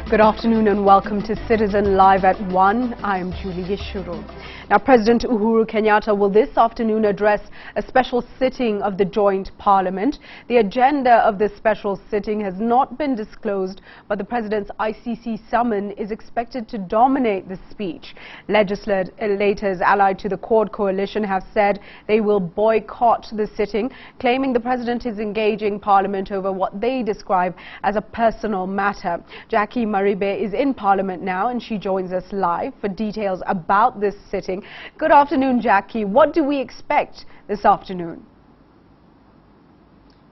Good afternoon and welcome to Citizen Live at 1. I am Julie Yeshuru. Now, President Uhuru Kenyatta will this afternoon address a special sitting of the Joint Parliament. The agenda of this special sitting has not been disclosed, but the President's ICC summon is expected to dominate the speech. Legislators allied to the Accord coalition have said they will boycott the sitting, claiming the President is engaging Parliament over what they describe as a personal matter. Jackie Maribe is in Parliament now and she joins us live for details about this sitting. Good afternoon, Jackie. What do we expect this afternoon?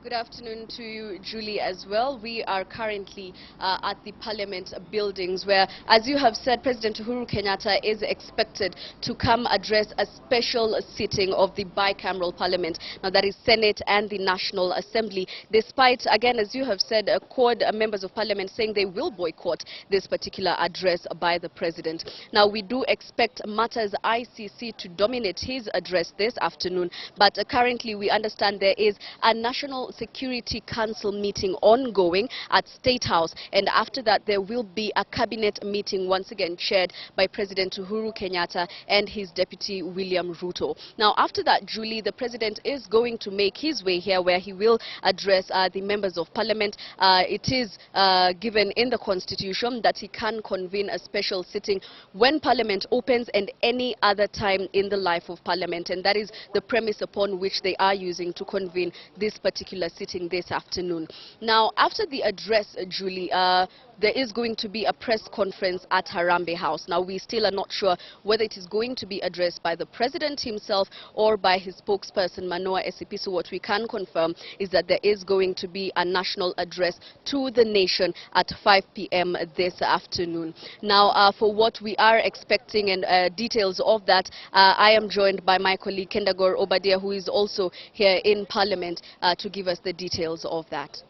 Good afternoon to you, Julie, as well. We are currently at the Parliament buildings where, as you have said, President Uhuru Kenyatta is expected to come address a special sitting of the bicameral Parliament. Now, that is Senate and the National Assembly, despite, again, as you have said, Accord members of Parliament saying they will boycott this particular address by the President. Now, we do expect matters ICC to dominate his address this afternoon, but currently we understand there is a National Security Council meeting ongoing at State House, and after that there will be a cabinet meeting once again chaired by President Uhuru Kenyatta and his deputy William Ruto. Now, after that, Julie, the President is going to make his way here where he will address the members of Parliament. It is given in the Constitution that he can convene a special sitting when Parliament opens and any other time in the life of Parliament, and that is the premise upon which they are using to convene this particular sitting this afternoon. Now, after the address, Julie, there is going to be a press conference at Harambee House. Now, we still are not sure whether it is going to be addressed by the President himself or by his spokesperson, Manoa Esipisu. What we can confirm is that there is going to be a national address to the nation at 5 p.m. this afternoon. Now, for what we are expecting and details of that, I am joined by my colleague Kendagor Obadia, who is also here in Parliament to give us the details of that.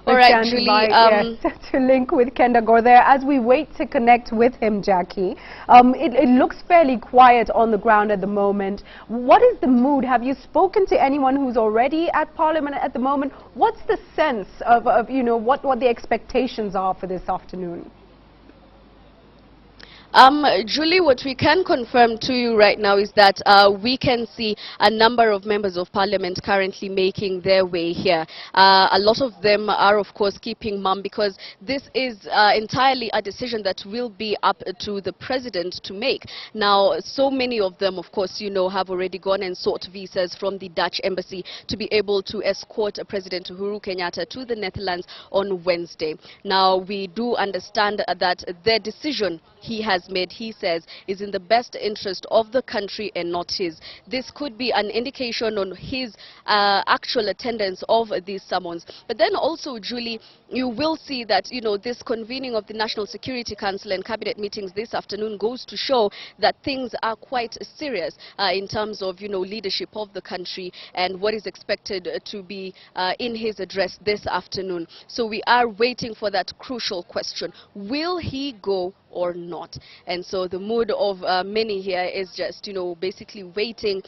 All right, Julie, to link with Kendagor there. As we wait to connect with him, Jackie, it looks fairly quiet on the ground at the moment. What is the mood? Have you spoken to anyone who's already at Parliament at the moment? What's the sense of you know, what the expectations are for this afternoon? Julie, what we can confirm to you right now is that we can see a number of members of Parliament currently making their way here. A lot of them are, of course, keeping mum because this is entirely a decision that will be up to the President to make. Now, so many of them, of course, you know, have already gone and sought visas from the Dutch embassy to be able to escort President Uhuru Kenyatta to the Netherlands on Wednesday. Now, we do understand that their decision he has made, he says, is in the best interest of the country and not his. This could be an indication on his actual attendance of these summons. But then also, Julie, you will see that, you know, this convening of the National Security Council and cabinet meetings this afternoon goes to show that things are quite serious in terms of, you know, leadership of the country and what is expected to be in his address this afternoon. So we are waiting for that crucial question. Will he go or not? And so the mood of many here is just, you know, basically waiting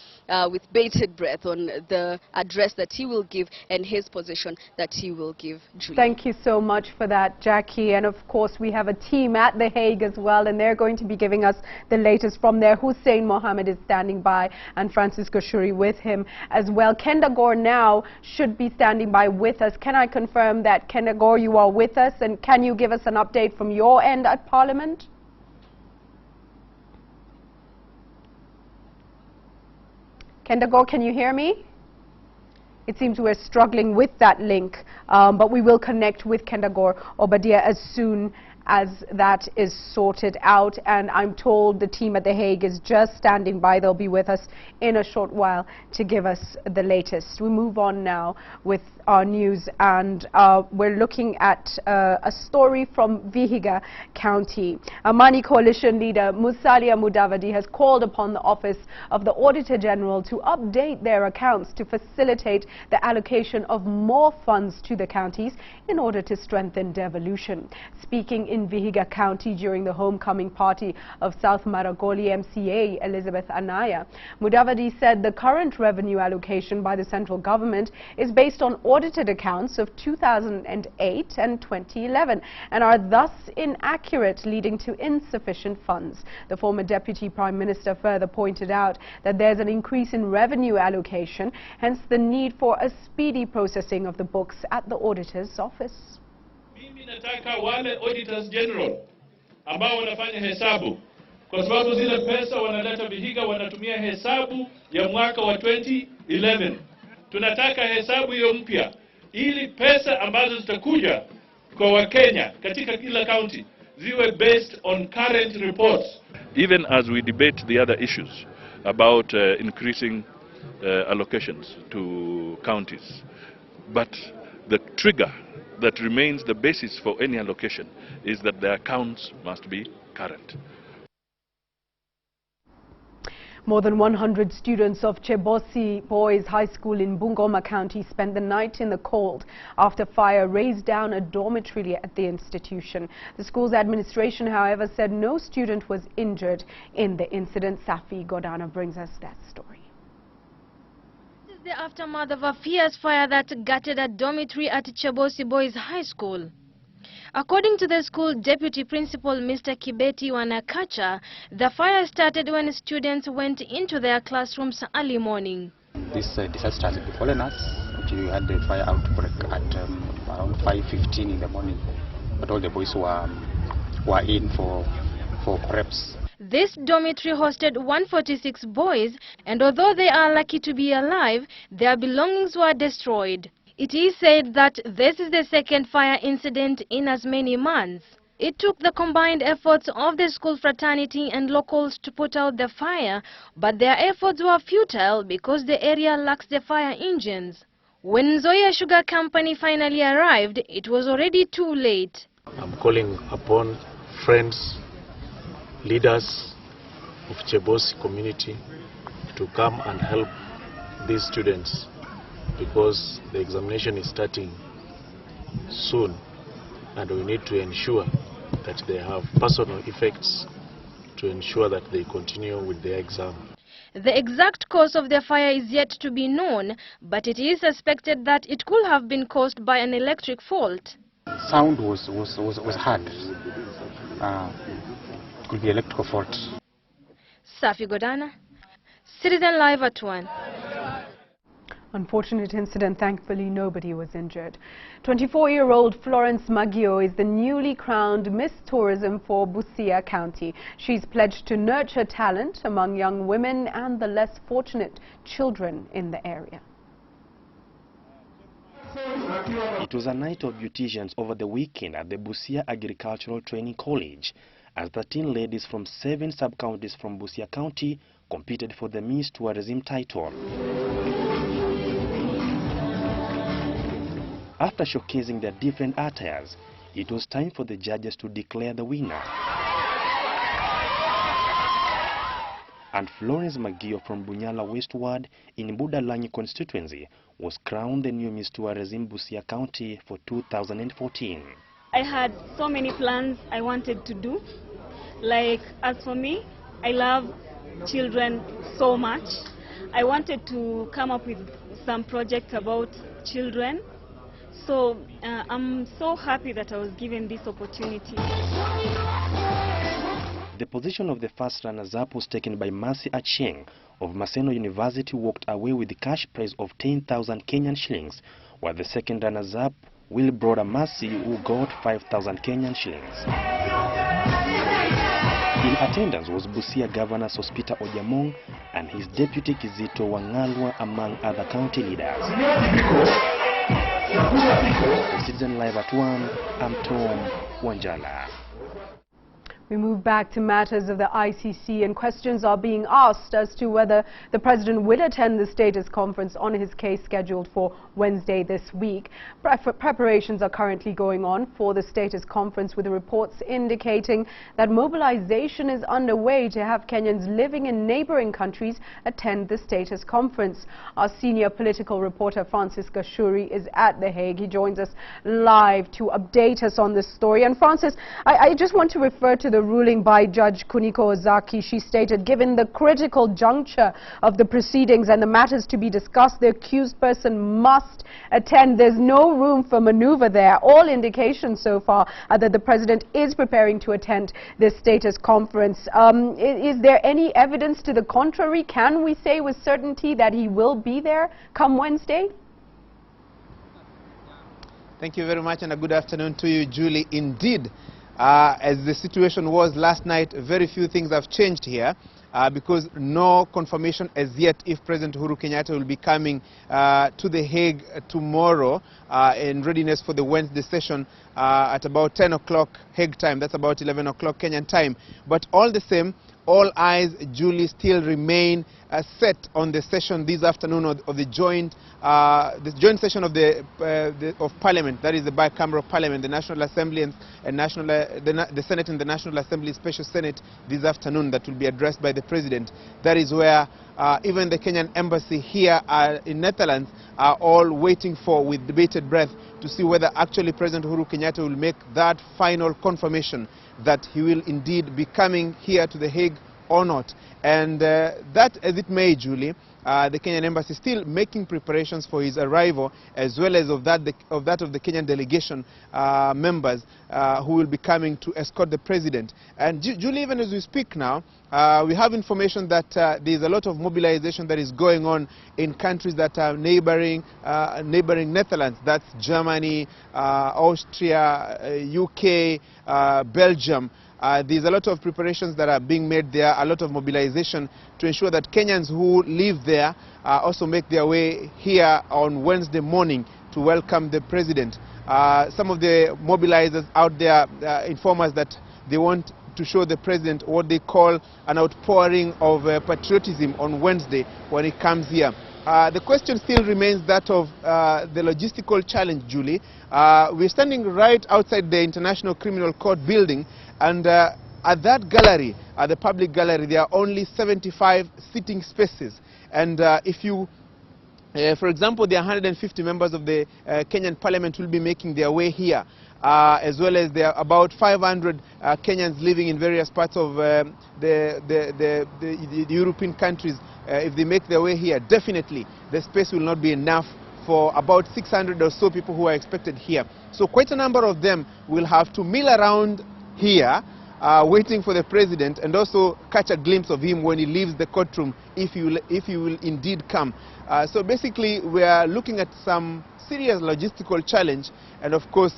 with bated breath on the address that he will give and his position that he will give. Julie. Thank you so much for that, Jackie. And of course, we have a team at The Hague as well, and they're going to be giving us the latest from there. Hussein Mohammed is standing by and Francisco Shuri with him as well. Kendagor now should be standing by with us. Can I confirm that, Kendagor, you are with us, and can you give us an update from your end at Parliament? Kendagor, can you hear me? It seems we're struggling with that link, but we will connect with Kendagor Obadia as soon as that is sorted out. And I'm told the team at The Hague is just standing by. They'll be with us in a short while to give us the latest. We move on now with our news, and we're looking at a story from Vihiga County. Amani Coalition leader Musalia Mudavadi has called upon the Office of the Auditor General to update their accounts to facilitate the allocation of more funds to the counties in order to strengthen devolution. Speaking in Vihiga County during the homecoming party of South Maragoli MCA Elizabeth Anaya. Mudavadi said the current revenue allocation by the central government is based on audited accounts of 2008 and 2011 and are thus inaccurate, leading to insufficient funds. The former Deputy Prime Minister further pointed out that there's an increase in revenue allocation, hence the need for a speedy processing of the books at the auditor's office. Mimi nataka wale auditors general ambao wanafanya hesabu, kwa sababu zile pesa wanaleta Vihiga wanatumia hesabu ya mwaka wa 2011. Tunataka hesabu hiyo mpya ili pesa ambazo zitakuja kwa Wakenya katika kila county ziwe based on current reports. Even as we debate the other issues about increasing allocations to counties, but the trigger that remains the basis for any allocation is that the accounts must be current. More than 100 students of Chebosi Boys High School in Bungoma County spent the night in the cold after fire razed down a dormitory at the institution. The school's administration, however, said no student was injured in the incident. Safi Godana brings us that story. This is the aftermath of a fierce fire that gutted a dormitory at Chebosi Boys High School. According to the school deputy principal, Mr. Kibeti Wanakacha, the fire started when students went into their classrooms early morning. This disaster has befallen us. We had the fire outbreak at around 5:15 in the morning, but all the boys were in for preps. This dormitory hosted 146 boys, and although they are lucky to be alive, their belongings were destroyed. It is said that this is the second fire incident in as many months. It took the combined efforts of the school fraternity and locals to put out the fire, but their efforts were futile because the area lacks the fire engines. When Zoya Sugar Company finally arrived, it was already too late. I'm calling upon friends, leaders of Chebosi community to come and help these students, because the examination is starting soon and we need to ensure that they have personal effects to ensure that they continue with their exam. The exact cause of the fire is yet to be known, but it is suspected that it could have been caused by an electric fault. Sound was hard. It could be electrical fault. Safi Godana, Citizen Live at 1. Unfortunate incident. Thankfully, nobody was injured. 24-year-old Florence Maggio is the newly crowned Miss Tourism for Busia County. She's pledged to nurture talent among young women and the less fortunate children in the area. It was a night of beauticians over the weekend at the Busia Agricultural Training College, as 13 ladies from 7 sub-counties from Busia County competed for the Miss Tourism title. After showcasing their different attires, it was time for the judges to declare the winner. And Florence Maggio from Bunyala Westward in Budalangi constituency was crowned the new Miss Tourism Busia County for 2014. I had so many plans I wanted to do. Like, as for me, I love children so much. I wanted to come up with some projects about children. So I'm so happy that I was given this opportunity. The position of the first runners-up was taken by Mercy Achieng of Maseno University, who walked away with the cash prize of 10,000 Kenyan shillings, while the second runners-up, Will Broder Mercy, who got 5,000 Kenyan shillings. In attendance was Busia Governor Sospita Ojamong and his deputy Kizito Wangalwa, among other county leaders. For Citizen Live at 1, I'm Tom Wanjala. We move back to matters of the ICC, and questions are being asked as to whether the president will attend the status conference on his case scheduled for Wednesday this week. Preparations are currently going on for the status conference, with reports indicating that mobilization is underway to have Kenyans living in neighboring countries attend the status conference. Our senior political reporter Francis Gashuri is at The Hague. He joins us live to update us on this story. And Francis, I just want to refer to the ruling by Judge Kuniko Ozaki. She stated, given the critical juncture of the proceedings and the matters to be discussed, the accused person must attend. There's no room for maneuver there. All indications so far are that the president is preparing to attend this status conference. Is there any evidence to the contrary? Can we say with certainty that he will be there come Wednesday? Thank you very much, and a good afternoon to you, Julie. Indeed, as the situation was last night, very few things have changed here because no confirmation as yet if President Uhuru Kenyatta will be coming to The Hague tomorrow in readiness for the Wednesday session at about 10 o'clock Hague time. That's about 11 o'clock Kenyan time. But all the same, all eyes, Julie, still remain set on the session this afternoon of the joint session of of Parliament. That is the bicameral Parliament, the National Assembly and the Senate and the National Assembly Special Senate this afternoon, that will be addressed by the President. That is where even the Kenyan embassy here in Netherlands are all waiting for, with bated breath, to see whether actually President Uhuru Kenyatta will make that final confirmation that he will indeed be coming here to The Hague or not. And that, as it may, Julie, the Kenyan embassy is still making preparations for his arrival, as well as of the Kenyan delegation members who will be coming to escort the president. And Julie, even as we speak now, we have information that there is a lot of mobilization that is going on in countries that are neighboring Netherlands. That's Germany, Austria, UK, Belgium. There's a lot of preparations that are being made there, a lot of mobilization to ensure that Kenyans who live there also make their way here on Wednesday morning to welcome the president. Some of the mobilizers out there inform us that they want to show the president what they call an outpouring of patriotism on Wednesday when he comes here. The question still remains that of the logistical challenge, Julie. We're standing right outside the International Criminal Court building, and at that gallery, at the public gallery, there are only 75 sitting spaces. And if you, for example, there are 150 members of the Kenyan Parliament will be making their way here, as well as there are about 500 Kenyans living in various parts of the European countries. If they make their way here, definitely the space will not be enough for about 600 or so people who are expected here. So quite a number of them will have to mill around here, waiting for the president, and also catch a glimpse of him when he leaves the courtroom, if he will indeed come. So basically, we are looking at some serious logistical challenge, and of course,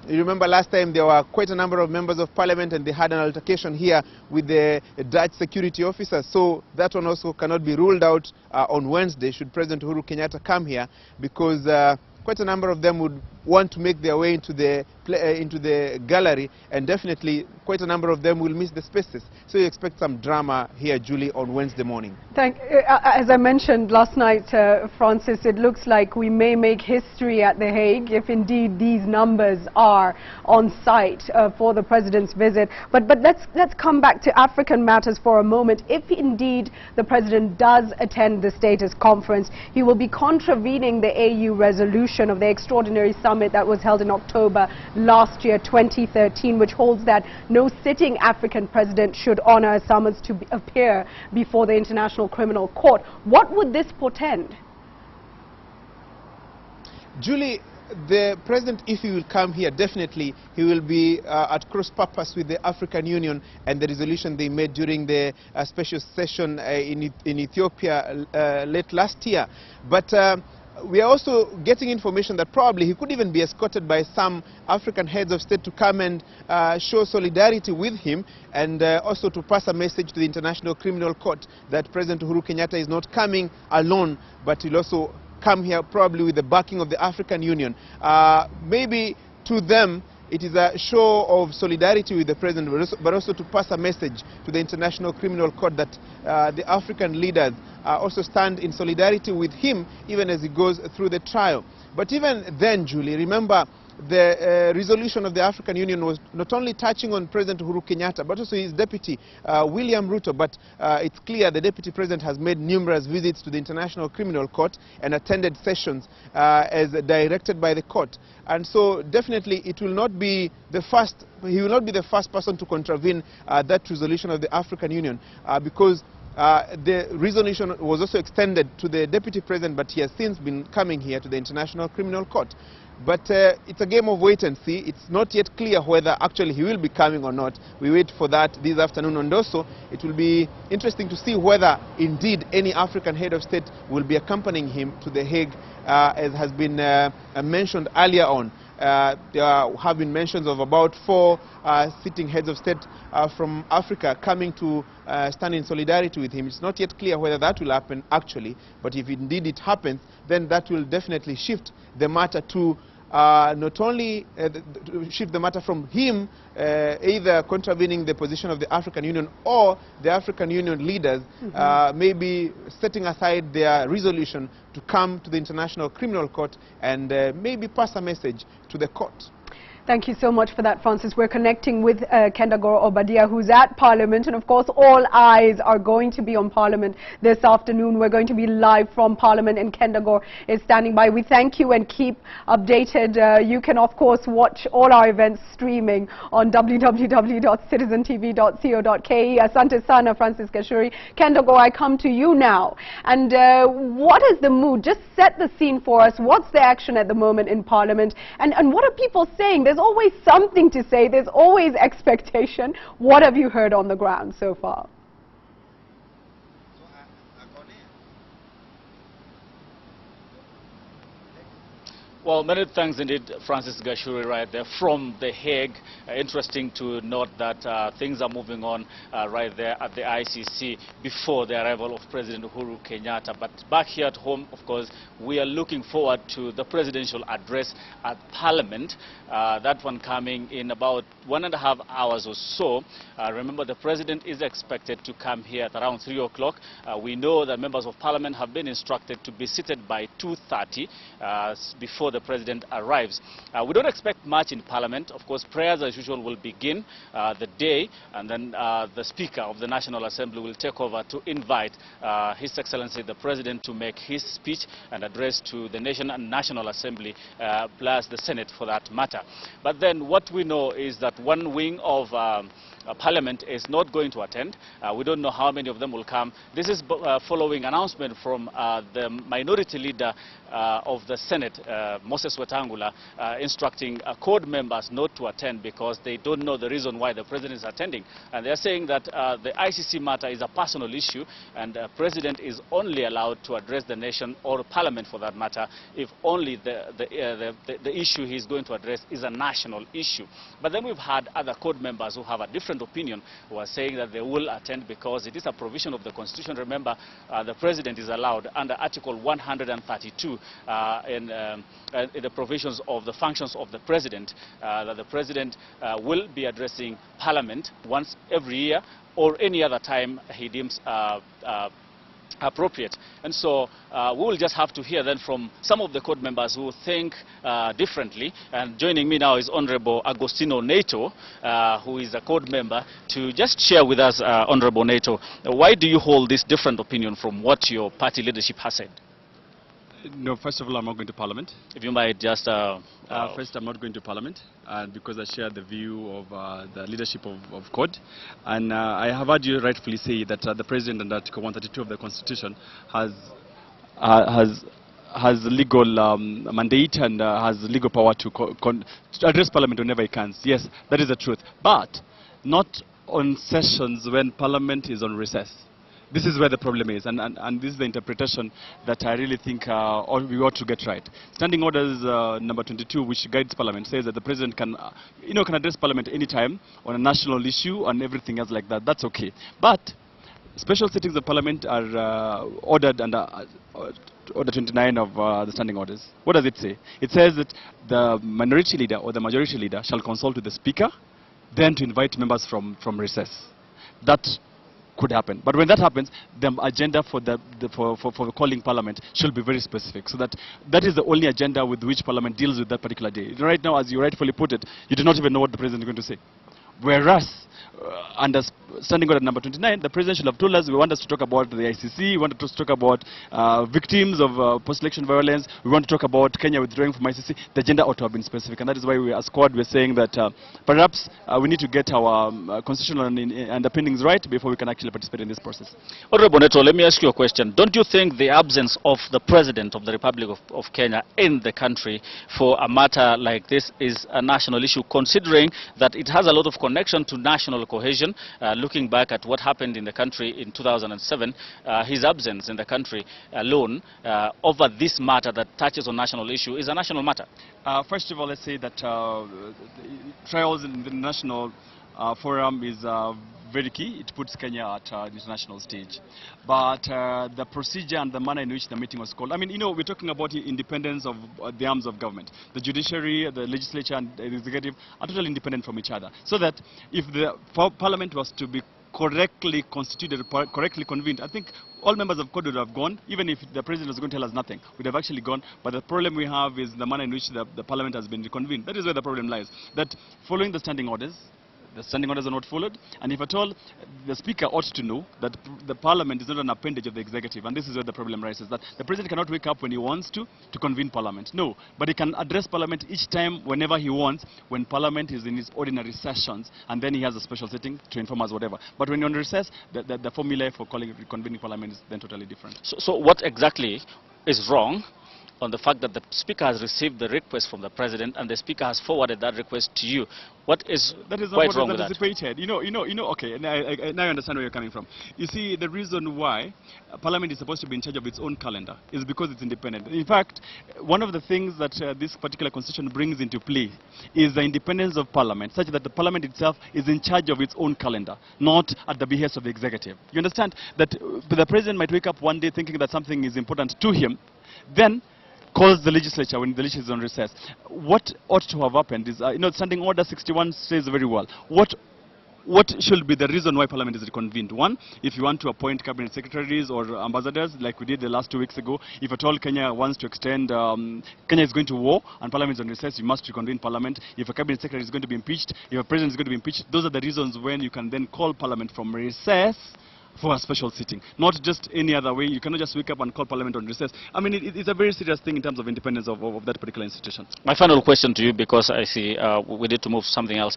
you remember last time there were quite a number of members of parliament and they had an altercation here with the Dutch security officers. So that one also cannot be ruled out on Wednesday should President Uhuru Kenyatta come here, because quite a number of them would want to make their way into the gallery, and definitely quite a number of them will miss the spaces. So you expect some drama here, Julie, on Wednesday morning. As I mentioned last night, Francis, it looks like we may make history at The Hague if indeed these numbers are on site for the president's visit. But let's come back to African matters for a moment. If indeed the president does attend the status conference, he will be contravening the AU resolution of the extraordinary summit that was held in October last year, 2013, which holds that no sitting African president should honor a summons to appear before the International Criminal Court. What would this portend? Julie, the president, if he will come here, definitely he will be at cross purpose with the African Union and the resolution they made during the special session in Ethiopia late last year. But we are also getting information that probably he could even be escorted by some African heads of state to come and show solidarity with him, and also to pass a message to the International Criminal Court that President Uhuru Kenyatta is not coming alone, but he'll also come here probably with the backing of the African Union. Maybe to them, it is a show of solidarity with the president, but also to pass a message to the International Criminal Court that the African leaders also stand in solidarity with him even as he goes through the trial. But even then, Julie, remember, the resolution of the African Union was not only touching on President Uhuru Kenyatta, but also his deputy, William Ruto. But it's clear the deputy president has made numerous visits to the International Criminal Court and attended sessions as directed by the court. And so definitely it will not be the first, he will not be the first person to contravene that resolution of the African Union because the resolution was also extended to the deputy president, but he has since been coming here to the International Criminal Court. But it's a game of wait and see. It's not yet clear whether actually he will be coming or not. We wait for that this afternoon. And also, it will be interesting to see whether indeed any African head of state will be accompanying him to The Hague, as has been mentioned earlier on. There have been mentions of about 4 sitting heads of state from Africa coming to stand in solidarity with him. It's not yet clear whether that will happen actually, but if indeed it happens, then that will definitely shift the matter to not only shift the matter from him either contravening the position of the African Union or the African Union leaders maybe setting aside their resolution to come to the International Criminal Court and maybe pass a message to the court. Thank you so much for that, Francis. We're connecting with Kendagor Obadia, who's at Parliament, and of course all eyes are going to be on Parliament this afternoon. We're going to be live from Parliament, and Kendagor is standing by. We thank you and keep updated. You can of course watch all our events streaming on www.citizentv.co.ke. Asante sana, Francis Gachuri. Kendagor, I come to you now. And what is the mood? Just set the scene for us. What's the action at the moment in Parliament? And what are people saying? There's always something to say. There's always expectation. What have you heard on the ground so far? Well, many thanks indeed, Francis Gachuri, right there from The Hague. Interesting to note that things are moving on right there at the ICC before the arrival of President Uhuru Kenyatta. But back here at home, of course, we are looking forward to the presidential address at Parliament. That one coming in about 1.5 hours or so. Remember, the president is expected to come here at around 3 o'clock. We know that members of Parliament have been instructed to be seated by 2:30 before the president arrives. We don't expect much in Parliament. Of course, prayers as usual will begin the day, and then the Speaker of the National Assembly will take over to invite His Excellency the President to make his speech and address to the nation and National Assembly, plus the Senate for that matter. But then what we know is that one wing of Parliament is not going to attend. We don't know how many of them will come. This is following announcement from the minority leader of the Senate, Moses Wetangula, instructing CORD members not to attend because they don't know the reason why the president is attending. And they're saying that the ICC matter is a personal issue, and the president is only allowed to address the nation, or Parliament for that matter, if only the issue he's going to address is a national issue. But then we've had other CORD members who have a different opinion, who are saying that they will attend because it is a provision of the Constitution. Remember, the president is allowed under Article 132 in the provisions of the functions of the president, that the president will be addressing Parliament once every year or any other time he deems appropriate. And so we will just have to hear then from some of the CORD members who think differently. And joining me now is Honorable Agostino Neto, who is a CORD member, to just share with us, Honorable Neto, why do you hold this different opinion from what your party leadership has said? No, first of all, I'm not going to Parliament. If you might just... First, I'm not going to Parliament because I share the view of the leadership of CORD. And I have heard you rightfully say that the President under Article 132 of the Constitution has legal mandate and has legal power to address Parliament whenever he can. Yes, that is the truth. But not on sessions when Parliament is on recess. This is where the problem is, and this is the interpretation that I really think we ought to get right. Standing Orders number 22, which guides Parliament, says that the President can address Parliament anytime on a national issue and everything else like that. That's okay. But special sittings of Parliament are ordered under Order 29 of the standing orders. What does it say? It says that the minority leader or the majority leader shall consult with the speaker, then to invite members from recess. That could happen. But when that happens, the agenda for for calling parliament should be very specific, so that is the only agenda with which parliament deals with that particular day. Right now, as you rightfully put it, you do not even know what the president is going to say. Whereas, under standing order number 29, the president should have told us we want us to talk about the ICC, we want us to talk about victims of post-election violence, we want to talk about Kenya withdrawing from ICC. The agenda ought to have been specific, and that is why we, as Squad, we're saying that perhaps we need to get our constitutional underpinnings right before we can actually participate in this process. Honorable Neto, let me ask you a question. Don't you think the absence of the President of the Republic of Kenya in the country for a matter like this is a national issue, considering that it has a lot of connection to national cohesion? Looking back at what happened in the country in 2007, his absence in the country alone over this matter that touches on national issue is a national matter. First of all, let's say that trials in the national forum is very key. It puts Kenya at the international stage. But the procedure and the manner in which the meeting was called, I mean, you know, we're talking about the independence of the arms of government. The judiciary, the legislature, and the executive are totally independent from each other. So that if the parliament was to be correctly constituted, correctly convened, I think all members of CORD would have gone, even if the president was going to tell us nothing. We'd have actually gone. But the problem we have is the manner in which the parliament has been reconvened. That is where the problem lies. That following the standing orders, the standing orders are not followed, and if at all, the Speaker ought to know that the Parliament is not an appendage of the Executive, and this is where the problem rises, that the President cannot wake up when he wants to convene Parliament. No, but he can address Parliament each time, whenever he wants, when Parliament is in its ordinary sessions, and then he has a special sitting to inform us whatever. But when you're on recess, the formula for convening Parliament is then totally different. So what exactly is wrong on the fact that the Speaker has received the request from the President and the Speaker has forwarded that request to you? What is quite wrong with that? Anticipated. You know, okay, now I understand where you're coming from. You see, the reason why Parliament is supposed to be in charge of its own calendar is because it's independent. In fact, one of the things that this particular constitution brings into play is the independence of Parliament, such that the Parliament itself is in charge of its own calendar, not at the behest of the Executive. You understand that the President might wake up one day thinking that something is important to him, then calls the legislature when the legislature is on recess. What ought to have happened is, you know, Standing Order 61 says very well, what should be the reason why Parliament is reconvened? One, if you want to appoint cabinet secretaries or ambassadors, like we did the last 2 weeks ago, if at all Kenya wants to extend, Kenya is going to war and Parliament is on recess, you must reconvene Parliament. If a cabinet secretary is going to be impeached, if a president is going to be impeached, those are the reasons when you can then call Parliament from recess for a special sitting, not just any other way. You cannot just wake up and call Parliament on recess. I mean, it's a very serious thing in terms of independence of that particular institution. My final question to you, because I see we need to move to something else.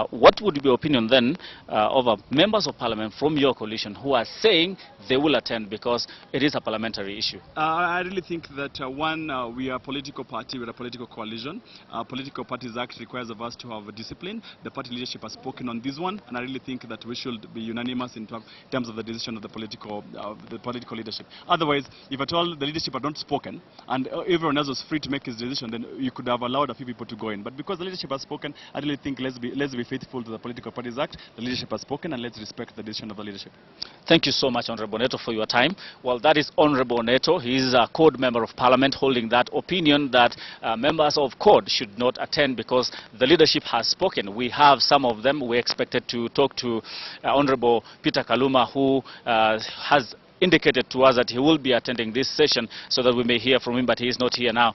What would be your opinion then of members of Parliament from your coalition who are saying they will attend because it is a parliamentary issue? I really think that one, we are a political party, we're a political coalition. Political Parties Act requires of us to have a discipline. The party leadership has spoken on this one, and I really think that we should be unanimous in terms of the decision of the political leadership. Otherwise, if at all the leadership had not spoken and everyone else was free to make his decision, then you could have allowed a few people to go in. But because the leadership has spoken, I really think let's be faithful to the Political Parties Act. The leadership has spoken, and let's respect the decision of the leadership. Thank you so much, Honorable Neto, for your time. Well, that is Honorable Neto. He is a CORD member of Parliament holding that opinion that members of CORD should not attend because the leadership has spoken. We have some of them. We expected to talk to Honorable Peter Kaluma, who has indicated to us that he will be attending this session so that we may hear from him, but he is not here now.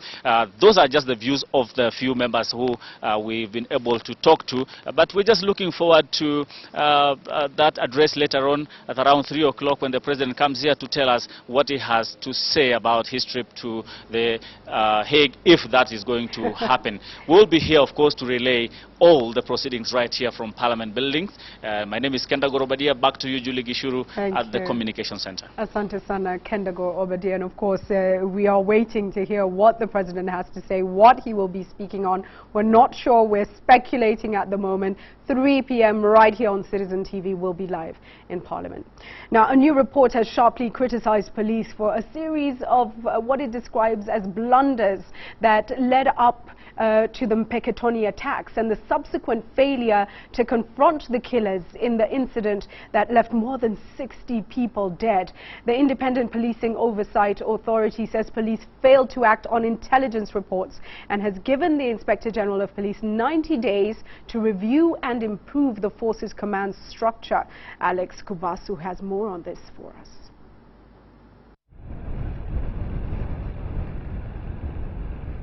Those are just the views of the few members who we've been able to talk to, but we're just looking forward to that address later on at around 3 o'clock when the President comes here to tell us what he has to say about his trip to the Hague, if that is going to happen. We'll be here, of course, to relay all the proceedings right here from Parliament buildings. My name is Kendago Obadia. Back to you, Julie Gishuru, at the Communication Center. Asante sana, Kendago Obadia. And of course, we are waiting to hear what the President has to say, what he will be speaking on. We're not sure. We're speculating at the moment. 3 p.m. right here on Citizen TV will be live in Parliament. Now, a new report has sharply criticized police for a series of what it describes as blunders that led up to the Mpeketoni attacks and the subsequent failure to confront the killers in the incident that left more than 60 people dead. The Independent Policing Oversight Authority says police failed to act on intelligence reports and has given the Inspector General of Police 90 days to review and improve the force's command structure. Alex Kubasu has more on this for us.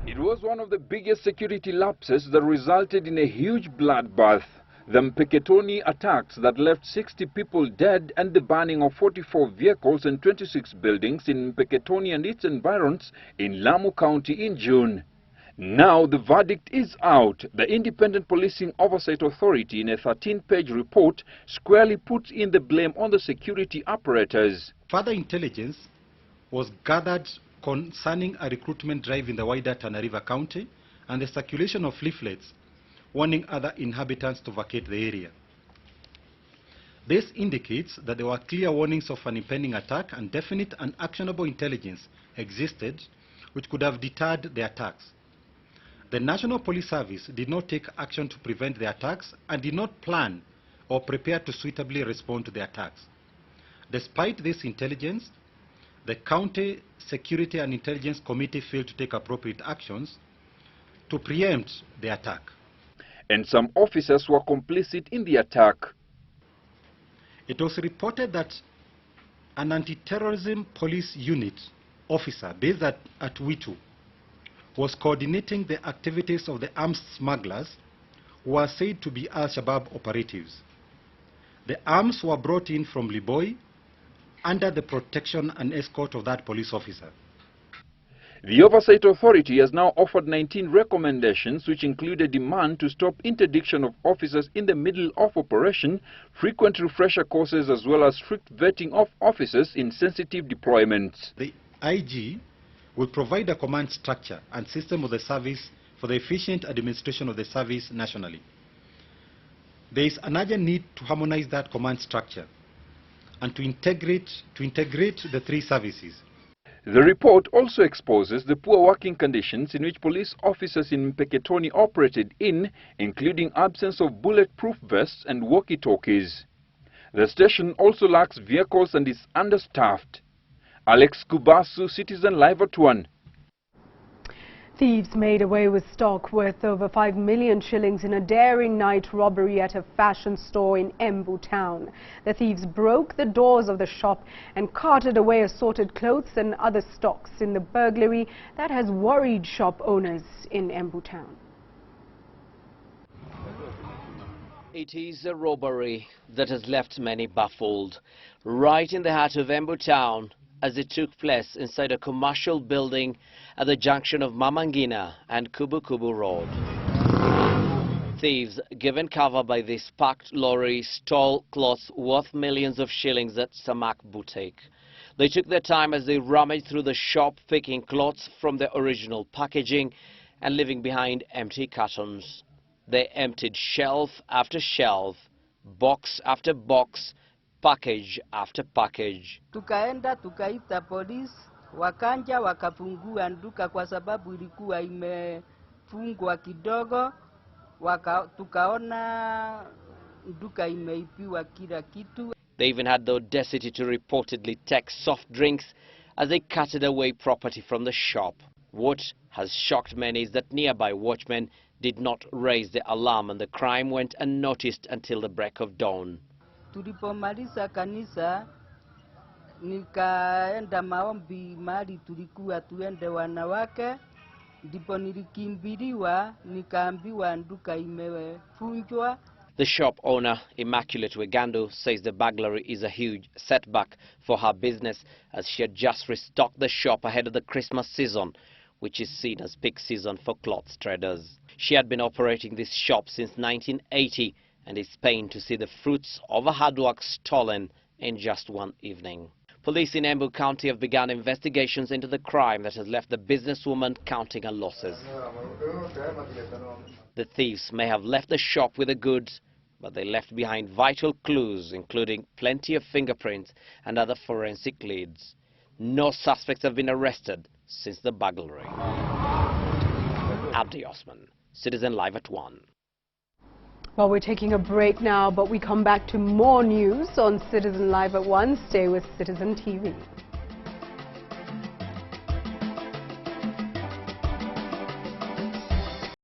It was one of the biggest security lapses that resulted in a huge bloodbath. The Mpeketoni attacks that left 60 people dead and the burning of 44 vehicles and 26 buildings in Mpeketoni and its environs in Lamu County in June. Now the verdict is out. The Independent Policing Oversight Authority, in a 13-page report, squarely puts in the blame on the security apparatus. Further intelligence was gathered concerning a recruitment drive in the wider Tana River County and the circulation of leaflets warning other inhabitants to vacate the area. This indicates that there were clear warnings of an impending attack and definite and actionable intelligence existed which could have deterred the attacks. The National Police Service did not take action to prevent the attacks and did not plan or prepare to suitably respond to the attacks. Despite this intelligence, the County Security and Intelligence Committee failed to take appropriate actions to preempt the attack. And some officers were complicit in the attack. It was reported that an anti-terrorism police unit officer based at Witu was coordinating the activities of the arms smugglers who were said to be Al-Shabaab operatives. The arms were brought in from Liboi under the protection and escort of that police officer. The Oversight Authority has now offered 19 recommendations which include a demand to stop interdiction of officers in the middle of operation, frequent refresher courses as well as strict vetting of officers in sensitive deployments. The IG will provide a command structure and system of the service for the efficient administration of the service nationally. There is an urgent need to harmonize that command structure and to integrate the three services. The report also exposes the poor working conditions in which police officers in Mpeketoni operated in, including absence of bulletproof vests and walkie-talkies. The station also lacks vehicles and is understaffed. Alex Kubasu, Citizen Live at 1. Thieves made away with stock worth over 5 million shillings in a daring night robbery at a fashion store in Embu town. The thieves broke the doors of the shop and carted away assorted clothes and other stocks in the burglary that has worried shop owners in Embu town. It is a robbery that has left many baffled. Right in the heart of Embu town, as it took place inside a commercial building at the junction of Mamangina and Kubu Kubu Road. Thieves, given cover by this packed lorry, stole clothes worth millions of shillings at Samak Boutique. They took their time as they rummaged through the shop, picking clothes from the original packaging and leaving behind empty cartons. They emptied shelf after shelf, box after box, package after package. Tukaenda tukaita polisi, wakanja wakafungua duka kwa sababu ilikuwa imefungwa kidogo, tukaona duka imeipiwa kila kitu. They even had the audacity to reportedly take soft drinks as they carted away property from the shop. What has shocked many is that nearby watchmen did not raise the alarm and the crime went unnoticed until the break of dawn. Tulipomaliza kanisa, nikaenda maombi mali tulikuwa tuende wanawake, ndipo nilikimbiliwa, nikaambiwa duka imefunjwa. The shop owner, Immaculate Wegandu, says the burglary is a huge setback for her business as she had just restocked the shop ahead of the Christmas season, which is seen as peak season for clothes traders. She had been operating this shop since 1980 and is pained to see the fruits of her hard work stolen in just one evening. Police in Embu County have begun investigations into the crime that has left the businesswoman counting her losses. The thieves may have left the shop with the goods, but they left behind vital clues, including plenty of fingerprints and other forensic leads. No suspects have been arrested since the burglary. Abdi Osman, Citizen Live at 1. Well, we're taking a break now, but we come back to more news on Citizen Live at 1. Stay with Citizen TV.